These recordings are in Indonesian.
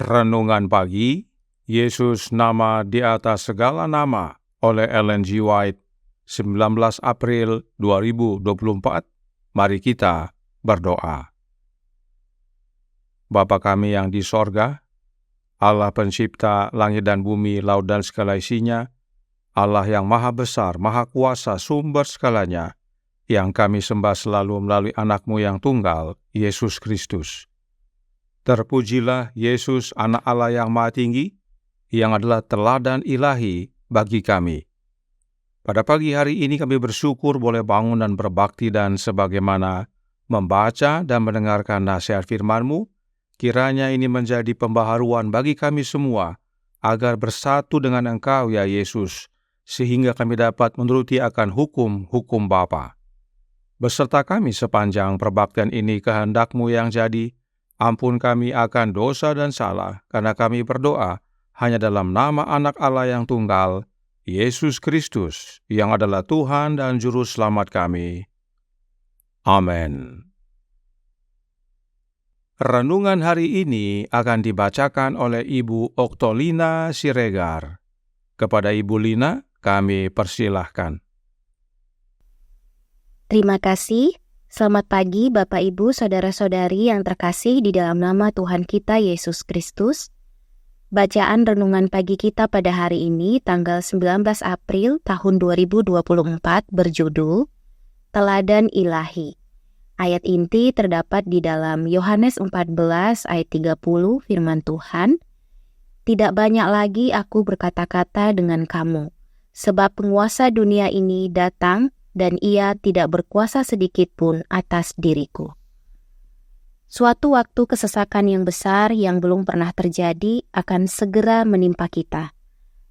Renungan Pagi, Yesus Nama di Atas Segala Nama oleh Ellen G. White, 19 April 2024. Mari kita berdoa. Bapa kami yang di sorga, Allah pencipta langit dan bumi, laut dan segala isinya, Allah yang maha besar, maha kuasa, sumber segalanya, yang kami sembah selalu melalui anak-Mu yang tunggal, Yesus Kristus. Terpujilah Yesus, Anak Allah yang Maha Tinggi, yang adalah teladan ilahi bagi kami. Pada pagi hari ini kami bersyukur boleh bangun dan berbakti, dan sebagaimana membaca dan mendengarkan nasihat firman-Mu, kiranya ini menjadi pembaharuan bagi kami semua, agar bersatu dengan Engkau ya Yesus, sehingga kami dapat menuruti akan hukum-hukum Bapa. Beserta kami sepanjang perbaktian ini kehendak-Mu yang jadi. Ampun kami akan dosa dan salah, karena kami berdoa hanya dalam nama Anak Allah yang tunggal, Yesus Kristus, yang adalah Tuhan dan Juru Selamat kami. Amin. Renungan hari ini akan dibacakan oleh Ibu Oktolina Siregar. Kepada Ibu Lina, kami persilahkan. Terima kasih. Selamat pagi Bapak Ibu Saudara-saudari yang terkasih di dalam nama Tuhan kita Yesus Kristus. Bacaan renungan pagi kita pada hari ini tanggal 19 April tahun 2024 berjudul Teladan Ilahi. Ayat inti terdapat di dalam Yohanes 14 ayat 30 firman Tuhan. Tidak banyak lagi aku berkata-kata dengan kamu, sebab penguasa dunia ini datang dan ia tidak berkuasa sedikit pun atas diriku. Suatu waktu kesesakan yang besar yang belum pernah terjadi akan segera menimpa kita,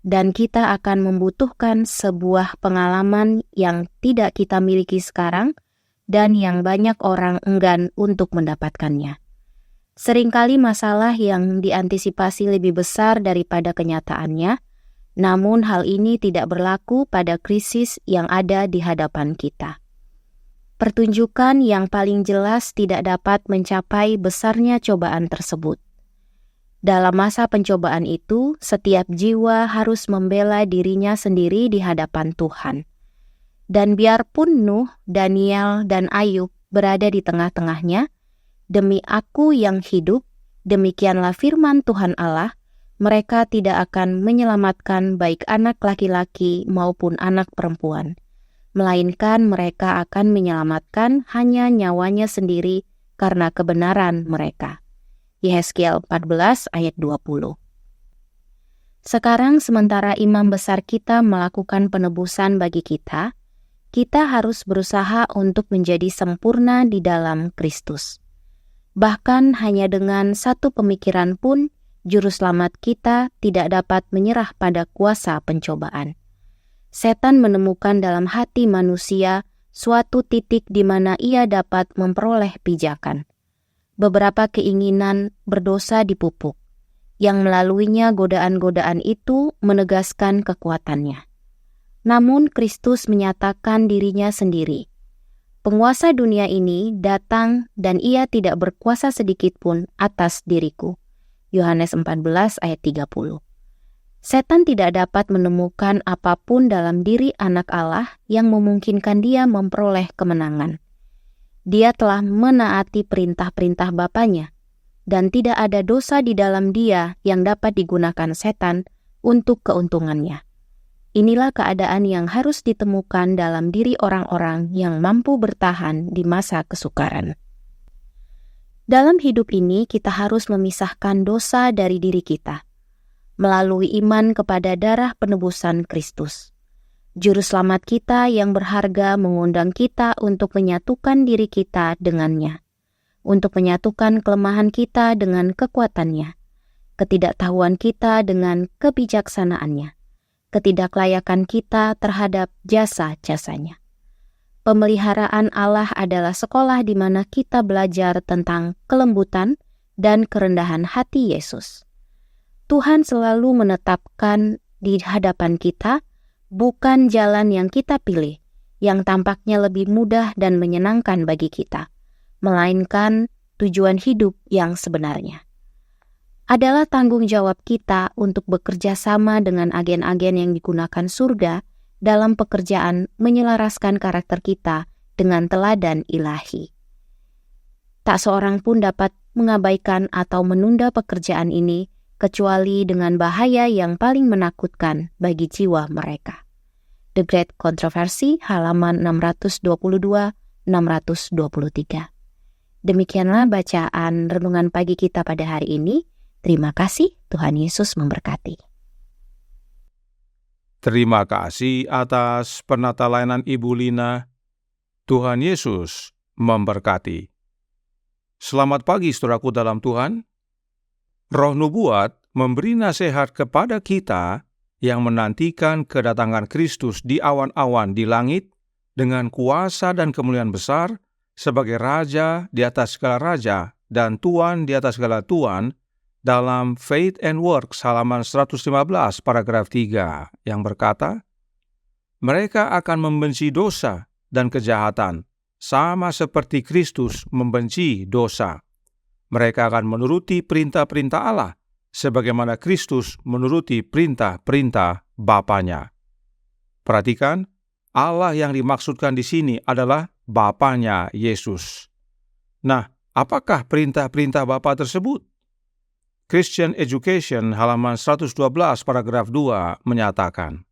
dan kita akan membutuhkan sebuah pengalaman yang tidak kita miliki sekarang dan yang banyak orang enggan untuk mendapatkannya. Seringkali masalah yang diantisipasi lebih besar daripada kenyataannya, namun hal ini tidak berlaku pada krisis yang ada di hadapan kita. Pertunjukan yang paling jelas tidak dapat mencapai besarnya cobaan tersebut. Dalam masa pencobaan itu, setiap jiwa harus membela dirinya sendiri di hadapan Tuhan. Dan biarpun Nuh, Daniel, dan Ayub berada di tengah-tengahnya, demi aku yang hidup, demikianlah firman Tuhan Allah, mereka tidak akan menyelamatkan baik anak laki-laki maupun anak perempuan, melainkan mereka akan menyelamatkan hanya nyawanya sendiri karena kebenaran mereka. Yehezkiel 14 ayat 20. Sekarang sementara imam besar kita melakukan penebusan bagi kita harus berusaha untuk menjadi sempurna di dalam Kristus. Bahkan hanya dengan satu pemikiran pun, Juru Selamat kita tidak dapat menyerah pada kuasa pencobaan. Setan menemukan dalam hati manusia suatu titik di mana ia dapat memperoleh pijakan. Beberapa keinginan berdosa dipupuk, yang melaluinya godaan-godaan itu menegaskan kekuatannya. Namun Kristus menyatakan dirinya sendiri. Penguasa dunia ini datang dan ia tidak berkuasa sedikit pun atas diriku. Yohanes 14 ayat 30. Setan tidak dapat menemukan apapun dalam diri anak Allah yang memungkinkan dia memperoleh kemenangan. Dia telah menaati perintah-perintah Bapanya, dan tidak ada dosa di dalam dia yang dapat digunakan setan untuk keuntungannya. Inilah keadaan yang harus ditemukan dalam diri orang-orang yang mampu bertahan di masa kesukaran. Dalam hidup ini kita harus memisahkan dosa dari diri kita, melalui iman kepada darah penebusan Kristus. Juru Selamat kita yang berharga mengundang kita untuk menyatukan diri kita dengannya, untuk menyatukan kelemahan kita dengan kekuatannya, ketidaktahuan kita dengan kebijaksanaannya, ketidaklayakan kita terhadap jasa-jasanya. Pemeliharaan Allah adalah sekolah di mana kita belajar tentang kelembutan dan kerendahan hati Yesus. Tuhan selalu menetapkan di hadapan kita bukan jalan yang kita pilih, yang tampaknya lebih mudah dan menyenangkan bagi kita, melainkan tujuan hidup yang sebenarnya. adalah tanggung jawab kita untuk bekerja sama dengan agen-agen yang digunakan surga dalam pekerjaan menyelaraskan karakter kita dengan teladan ilahi. Tak seorang pun dapat mengabaikan atau menunda pekerjaan ini kecuali dengan bahaya yang paling menakutkan bagi jiwa mereka. The Great Controversy, halaman 622-623. Demikianlah bacaan renungan pagi kita pada hari ini. Terima kasih, Tuhan Yesus memberkati. Terima kasih atas penata layanan Ibu Lina. Tuhan Yesus memberkati. Selamat pagi saudaraku dalam Tuhan. Roh nubuat memberi nasihat kepada kita yang menantikan kedatangan Kristus di awan-awan di langit dengan kuasa dan kemuliaan besar sebagai Raja di atas segala raja dan Tuan di atas segala tuan, dalam Faith and Works halaman 115 paragraf 3 yang berkata, mereka akan membenci dosa dan kejahatan sama seperti Kristus membenci dosa. Mereka akan menuruti perintah-perintah Allah sebagaimana Kristus menuruti perintah-perintah Bapanya. Perhatikan, Allah yang dimaksudkan di sini adalah Bapanya Yesus. Nah, apakah perintah-perintah Bapa tersebut? Christian Education halaman 112 paragraf 2 menyatakan,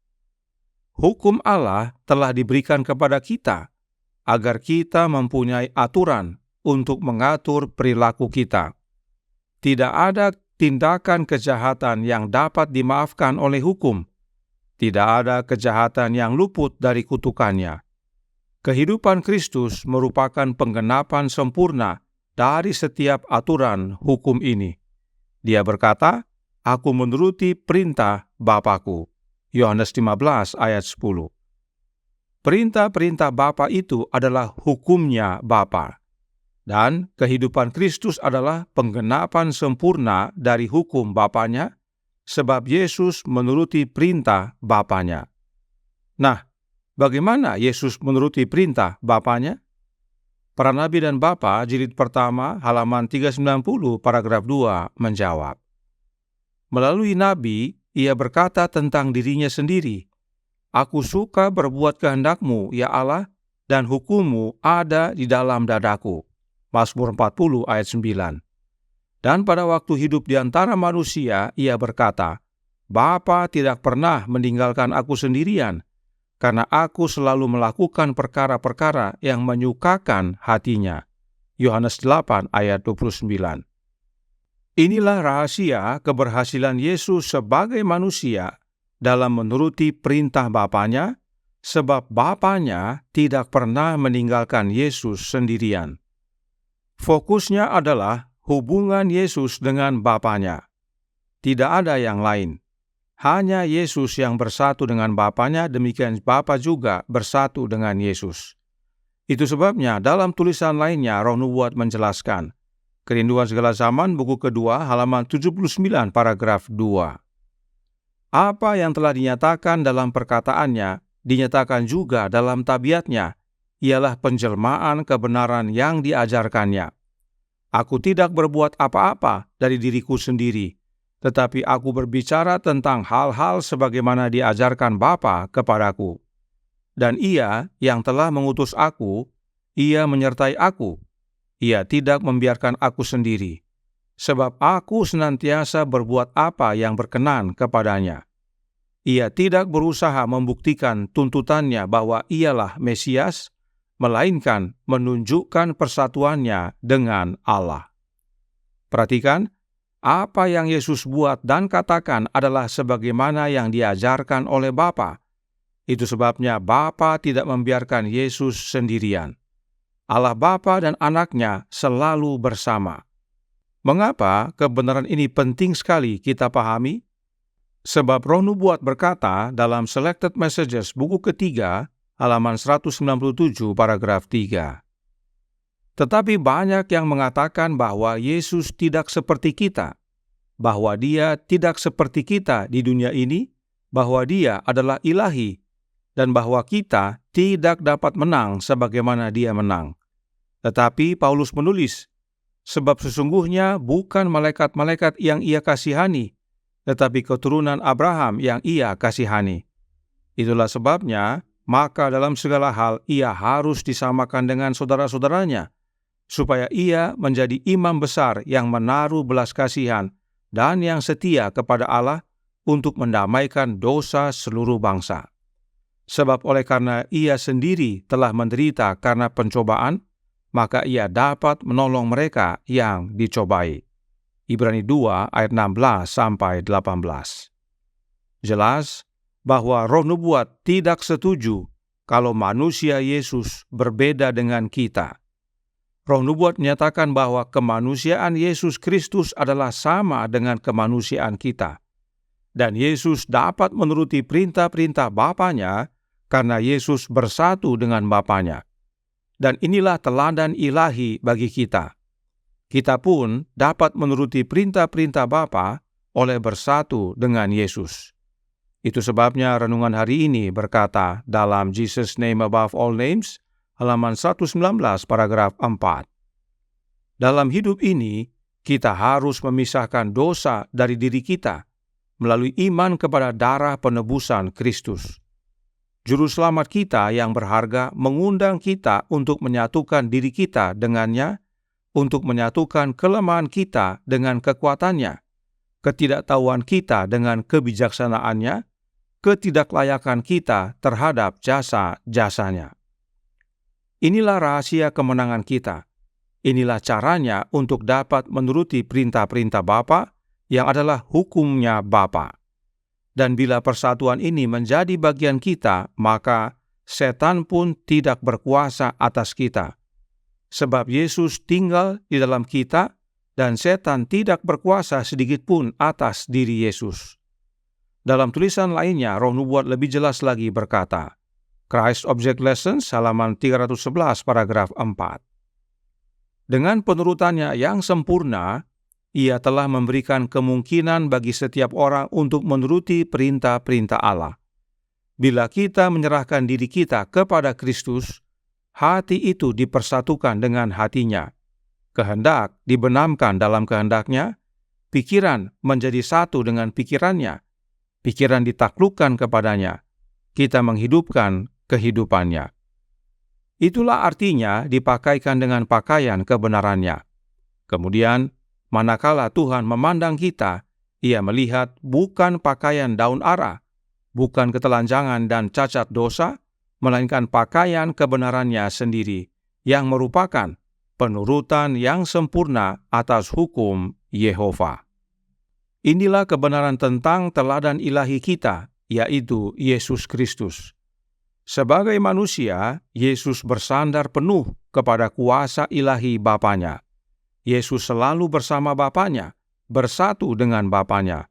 hukum Allah telah diberikan kepada kita agar kita mempunyai aturan untuk mengatur perilaku kita. Tidak ada tindakan kejahatan yang dapat dimaafkan oleh hukum. Tidak ada kejahatan yang luput dari kutukannya. Kehidupan Kristus merupakan penggenapan sempurna dari setiap aturan hukum ini. Dia berkata, aku menuruti perintah Bapa-Ku. Yohanes 15 ayat 10. Perintah-perintah Bapa itu adalah hukumnya Bapa. Dan kehidupan Kristus adalah penggenapan sempurna dari hukum Bapanya, sebab Yesus menuruti perintah Bapanya. Nah, bagaimana Yesus menuruti perintah Bapanya? Para Nabi dan Bapa, jilid pertama, halaman 390, paragraf 2, menjawab. Melalui Nabi, ia berkata tentang dirinya sendiri, aku suka berbuat kehendak-Mu, ya Allah, dan hukum-Mu ada di dalam dadaku. Mazmur 40 ayat 9. Dan pada waktu hidup di antara manusia, ia berkata, Bapa tidak pernah meninggalkan aku sendirian, karena aku selalu melakukan perkara-perkara yang menyukakan hatinya. Yohanes 8 ayat 29. Inilah rahasia keberhasilan Yesus sebagai manusia dalam menuruti perintah Bapanya, sebab Bapanya tidak pernah meninggalkan Yesus sendirian. Fokusnya adalah hubungan Yesus dengan Bapanya. Tidak ada yang lain. Hanya Yesus yang bersatu dengan Bapanya, demikian Bapa juga bersatu dengan Yesus. Itu sebabnya dalam tulisan lainnya Roh Nubuat menjelaskan, Kerinduan Segala Zaman, buku kedua, halaman 79, paragraf 2. Apa yang telah dinyatakan dalam perkataannya, dinyatakan juga dalam tabiatnya, ialah penjelmaan kebenaran yang diajarkannya. Aku tidak berbuat apa-apa dari diriku sendiri, tetapi aku berbicara tentang hal-hal sebagaimana diajarkan Bapa kepadaku. Dan Ia yang telah mengutus aku, Ia menyertai aku. Ia tidak membiarkan aku sendiri, sebab aku senantiasa berbuat apa yang berkenan kepadanya. Ia tidak berusaha membuktikan tuntutannya bahwa Ialah Mesias, melainkan menunjukkan persatuannya dengan Allah. Perhatikan, apa yang Yesus buat dan katakan adalah sebagaimana yang diajarkan oleh Bapa. Itu sebabnya Bapa tidak membiarkan Yesus sendirian. Allah Bapa dan Anaknya selalu bersama. Mengapa kebenaran ini penting sekali kita pahami? Sebab Roh Nubuat berkata dalam Selected Messages buku ketiga, halaman 197, paragraf 3. Tetapi banyak yang mengatakan bahwa Yesus tidak seperti kita, bahwa Dia tidak seperti kita di dunia ini, bahwa Dia adalah ilahi, dan bahwa kita tidak dapat menang sebagaimana Dia menang. Tetapi Paulus menulis, Sebab sesungguhnya bukan malaikat-malaikat yang ia kasihani, tetapi keturunan Abraham yang ia kasihani. Itulah sebabnya, maka dalam segala hal ia harus disamakan dengan saudara-saudaranya, supaya ia menjadi imam besar yang menaruh belas kasihan dan yang setia kepada Allah untuk mendamaikan dosa seluruh bangsa. Sebab oleh karena ia sendiri telah menderita karena pencobaan, maka ia dapat menolong mereka yang dicobai. Ibrani 2 ayat 16-18. Jelas bahwa roh nubuat tidak setuju kalau manusia Yesus berbeda dengan kita. Roh nubuat menyatakan bahwa kemanusiaan Yesus Kristus adalah sama dengan kemanusiaan kita. Dan Yesus dapat menuruti perintah-perintah Bapanya karena Yesus bersatu dengan Bapanya. Dan inilah teladan ilahi bagi kita. Kita pun dapat menuruti perintah-perintah Bapa oleh bersatu dengan Yesus. Itu sebabnya renungan hari ini berkata dalam Jesus Name Above All Names, halaman 119 paragraf 4. Dalam hidup ini, kita harus memisahkan dosa dari diri kita melalui iman kepada darah penebusan Kristus. Juru selamat kita yang berharga mengundang kita untuk menyatukan diri kita dengannya, untuk menyatukan kelemahan kita dengan kekuatannya, ketidaktahuan kita dengan kebijaksanaannya, ketidaklayakan kita terhadap jasa-jasanya. Inilah rahasia kemenangan kita. Inilah caranya untuk dapat menuruti perintah-perintah Bapa yang adalah hukumnya Bapa. Dan bila persatuan ini menjadi bagian kita, maka setan pun tidak berkuasa atas kita. Sebab Yesus tinggal di dalam kita dan setan tidak berkuasa sedikit pun atas diri Yesus. Dalam tulisan lainnya, Roh Nubuat lebih jelas lagi berkata, Christ Object Lessons, halaman 311, paragraf 4. Dengan penurutannya yang sempurna, ia telah memberikan kemungkinan bagi setiap orang untuk menuruti perintah-perintah Allah. Bila kita menyerahkan diri kita kepada Kristus, hati itu dipersatukan dengan hatinya. Kehendak dibenamkan dalam kehendaknya, pikiran menjadi satu dengan pikirannya, pikiran ditaklukkan kepadanya, kita menghidupkan kehidupannya. Itulah artinya dipakaikan dengan pakaian kebenarannya. Kemudian, manakala Tuhan memandang kita, ia melihat bukan pakaian daun ara, bukan ketelanjangan dan cacat dosa, melainkan pakaian kebenarannya sendiri, yang merupakan penurutan yang sempurna atas hukum Yehova. Inilah kebenaran tentang teladan ilahi kita, yaitu Yesus Kristus. Sebagai manusia, Yesus bersandar penuh kepada kuasa ilahi Bapanya. Yesus selalu bersama Bapanya, bersatu dengan Bapanya,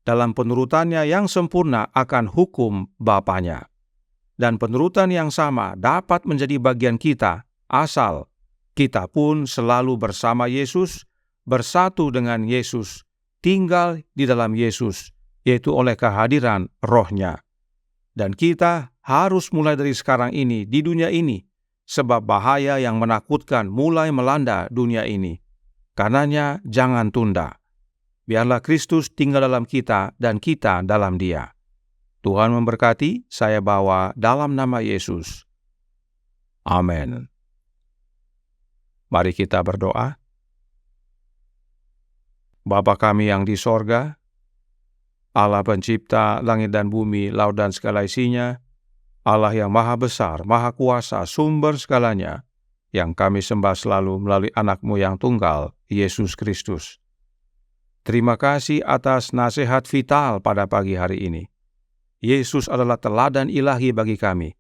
dalam penurutannya yang sempurna akan hukum Bapanya. Dan penurutan yang sama dapat menjadi bagian kita, asal kita pun selalu bersama Yesus, bersatu dengan Yesus, tinggal di dalam Yesus, yaitu oleh kehadiran Roh-Nya. Dan kita harus mulai dari sekarang ini di dunia ini, sebab bahaya yang menakutkan mulai melanda dunia ini. Karenanya jangan tunda. Biarlah Kristus tinggal dalam kita dan kita dalam Dia. Tuhan memberkati, saya bawa dalam nama Yesus. Amin. Mari kita berdoa. Bapa kami yang di sorga, Allah pencipta langit dan bumi, laut dan segala isinya, Allah yang maha besar, maha kuasa, sumber segalanya, yang kami sembah selalu melalui anak-Mu yang tunggal, Yesus Kristus. Terima kasih atas nasihat vital pada pagi hari ini. Yesus adalah teladan ilahi bagi kami,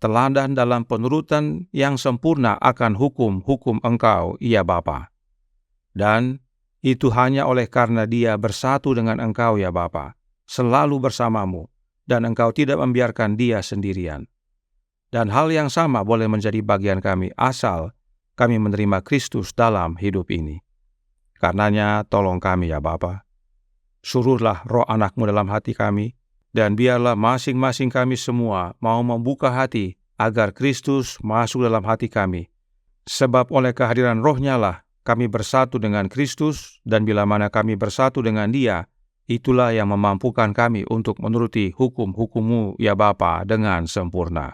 teladan dalam penurutan yang sempurna akan hukum-hukum Engkau, ya Bapa. Dan itu hanya oleh karena Dia bersatu dengan Engkau, ya Bapa, selalu bersamamu, dan Engkau tidak membiarkan Dia sendirian. Dan hal yang sama boleh menjadi bagian kami asal kami menerima Kristus dalam hidup ini. Karenanya tolong kami, ya Bapa. Suruhlah roh anak-Mu dalam hati kami, dan biarlah masing-masing kami semua mau membuka hati agar Kristus masuk dalam hati kami. Sebab oleh kehadiran Roh-Nya lah kami bersatu dengan Kristus, dan bila mana kami bersatu dengan Dia, itulah yang memampukan kami untuk menuruti hukum-hukum-Mu, ya Bapa, dengan sempurna.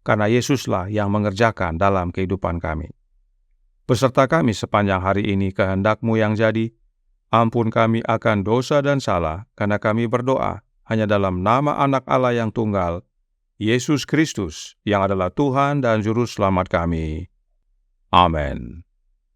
Karena Yesuslah yang mengerjakan dalam kehidupan kami. Beserta kami sepanjang hari ini kehendak-Mu yang jadi, ampun kami akan dosa dan salah, karena kami berdoa hanya dalam nama Anak Allah yang tunggal, Yesus Kristus, yang adalah Tuhan dan Juru Selamat kami. Amin.